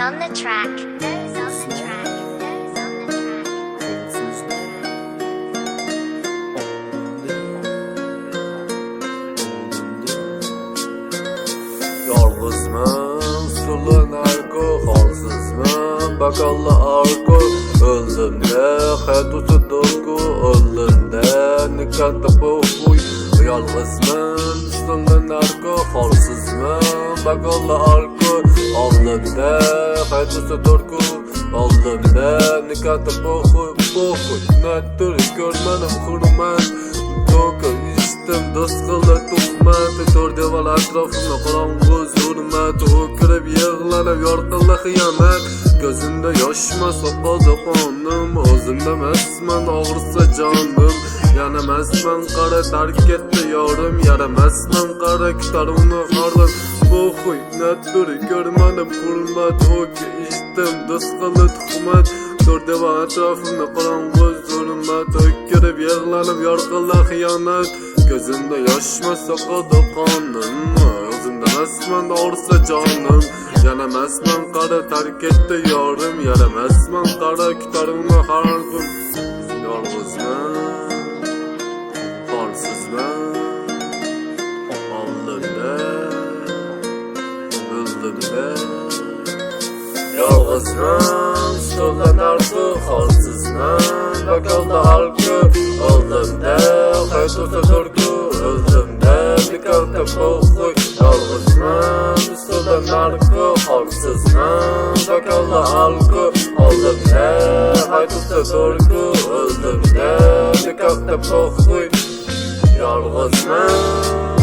on the track. Those on the track. Those on the track. Yalnızmın sulan arko, halsızmın bakallı arko. Öldümde hetutu dolgu, öldümde nikanta pohuy. Yalnızmın sulan arko, halsızmın bakallı arko. Öldümde hetutu dolgu, öldümde nikanta pohuy. Nettir görmenim hürmet, doku istim dostkala tuhmet. Dörde val atrafına kalan göz hürmet. Ökürüp yığlanıp yorkalla hıyanet. Gözünde yaşma sokadı kanım, özümde mesmen ağırsa canım. Yana mesmen kara terk etti yarım, yana mesmen kara kitarını kardım. Bu huy nettir görmenim hürmet, doku istim dostkala tuhmet. Dörde val atrafına kalan göz hürmet. Ökürüp yığlanıp yorkalla hıyanet. Gözünde yaşma sokadı kanım, özümde mesmen ağırsa canım. Yana mesmen kara terk etti yarım, yana mesmen kara kitarını hardım. Yalnızmın, halsızmın, aldığımda, öldüğümde. Yalnızmın, stolan ardı, halsızmın, bakaldı halkı. Öldüğümde, haytuta durdu, öldüğümde, nikanta pohuy. Yalnızmın, stolan ardı, halsızmın, bakaldı halkı. Öldüğümde, haytuta durdu, öldüğümde, nikanta pohuy. Yalnızmın.